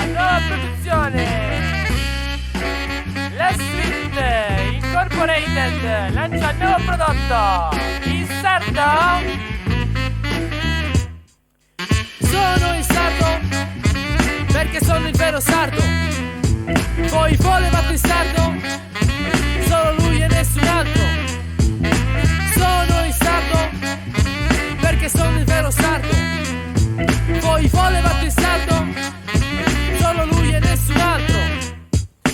nuova produzione. La Street Incorporated lancia il nuovo prodotto in sardo. Sono il sardo perché sono il vero sardo. Voi volevate il sardo, solo lui e nessun altro. Sono il sardo perché sono il vero sardo. Voi volevate il sardo, solo lui e nessun altro.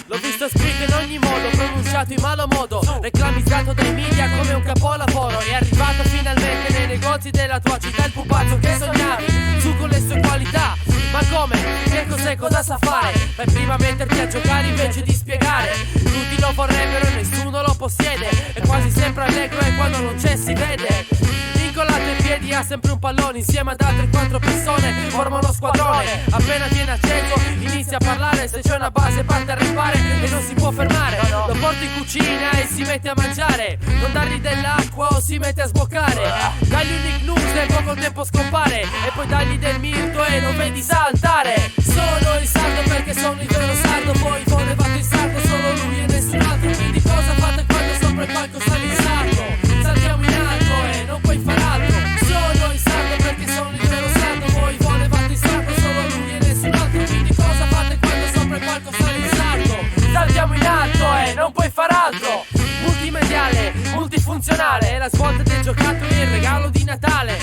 L'ho visto scritto in ogni modo, pronunciato in malo modo, reclamizzato dai media come un capolavoro. È arrivato finalmente nei negozi della tua città il pupazzo che sognavi, su con le sue qualità. Ma come? Che cos'è? Cosa sa fare? Fai prima metterti a giocare invece di spiegare. Tutti lo vorrebbero e nessuno lo possiede. È quasi sempre allegro e quando non c'è si vede. Vincolato in piedi ha sempre un pallone, insieme ad altre 4 persone forma uno squadrone. Appena viene acceso inizia a parlare, se c'è una base parte a rappare e non si può fermare. Lo porta in cucina e si mette a mangiare, non dargli dell'acqua o si mette a sboccare. Dagli un icnus e poco tempo scompare, e poi dagli del mirto e non vedi saltare. Sono il sardo perché sono il vero sardo. Voi volevate il sardo, solo lui e nessun altro. Quindi cosa fate quando sopra il palco sale il sardo? Saltiamo in alto e non puoi far altro. Sono il sardo perché sono il vero sardo. Voi volevate il sardo, solo lui e nessun altro. Quindi cosa fate quando sopra il palco sale il sardo? Saltiamo in alto e non puoi far altro. Multimediale, multifunzionale, è la svolta del giocattolo e il regalo di Natale.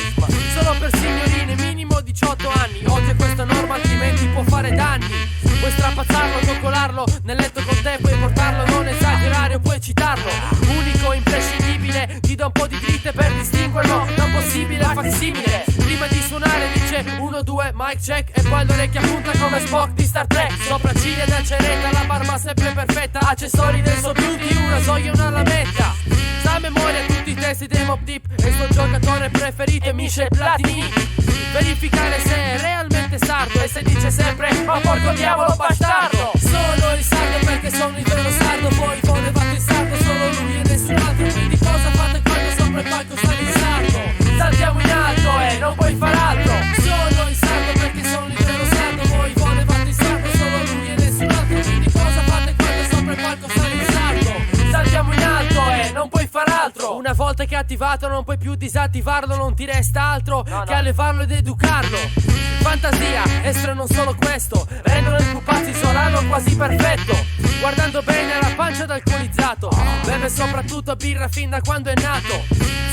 Solo per signorine, minimo 18 anni. Oggi è questa norma, altrimenti può fare danni. Puoi strapazzarlo, coccolarlo nel letto con te, puoi portarlo, non esagerare o puoi citarlo. Unico, imprescindibile, ti do un po' di dritte per distinguerlo da un possibile facsimile. Prima di suonare dice 1, 2, mic check, e poi l'orecchia punta come Spock di Star Trek. Sopracciglia da ceretta, la barba sempre perfetta, accessori del suo beauty, un rasoio e una lametta. Sa a memoria tutti i testi dei Mobb Deep e il suo giocatore preferito è Michel Platini. Verificare se è realmente sardo e se dice sempre ma porco diavolo bastardo. Sono il sardo perché sono il vero sardo. Voi volevate il sardo, solo lui e nessun altro. Quindi cosa fate quando sopra il palco sale il sardo? Saltiamo in alto e non puoi far altro. Sono il sardo perché sono il vero sardo. Voi volevate il sardo, solo lui e nessun altro. Quindi cosa fate quando sopra il palco sale il sardo? Saltiamo in alto e non puoi far altro. Una volta che è attivato non puoi più disattivarlo. Non ti resta altro che allevarlo ed educarlo. Fantasia, estro non solo questo, rendono il pupazzo isolano quasi perfetto. Guardando bene alla pancia d'alcolizzato, beve soprattutto birra fin da quando è nato.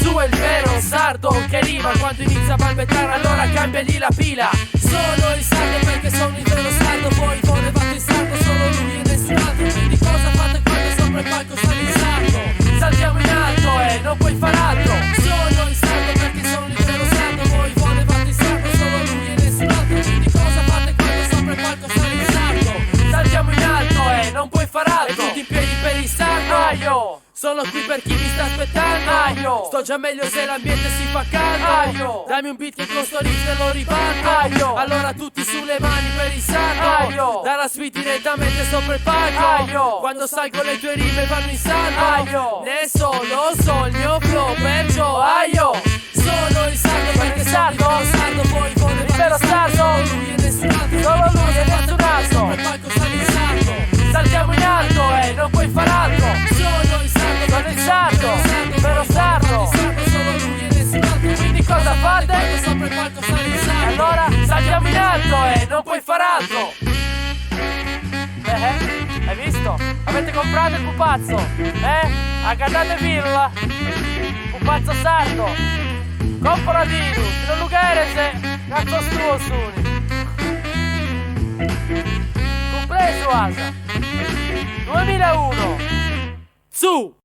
Su è il vero sardo che rima quando inizia a balbettare, allora cambiagli la pila. Sono il sardo perché sono il vero sardo. Voi volevate il sardo, solo lui e nessun altro. Quindi cosa fate quando sopra il palco sale il sardo? Saltiamo in alto e non puoi far altro. Sono il sardo perché sono il vero sardo. Voi volevate il sardo, solo lui e nessun altro. Quindi cosa fate quando sopra il palco sale il sardo? Saltiamo in alto e non puoi far altro. E tutti in piedi per il sardo. Sono qui per chi mi sta aspettando. Sto già meglio se l'ambiente si fa caldo. Dammi un beat che con sto riff te lo riparto. Allora tutti sulle mani per il sardo. Dalla suite direttamente sopra il palco. Quando salgo le tue rime vanno in salvo. Ne solo sogno flow perciò aio. Sono il sardo perché sono il vero sardo. Voi volevate il vero sardo. Lui e nessun altro. Solo lui e nessun altro. Sopra il palco sale il sardo. Saltiamo in alto e non puoi far altro. Sono il sardo, Sono il sardo, il vero sardo. solo lui e nessun altro. Quindi cosa fate? Quando sopra il palco sale il sardo. E allora saltiamo in alto e non puoi far altro. Hai visto? Avete comprato il pupazzo? A Gadate Villa. Pupazzo sardo. Comporadino, non lugarese, cazzo struosuni. Compreso Asa. 2001. Su!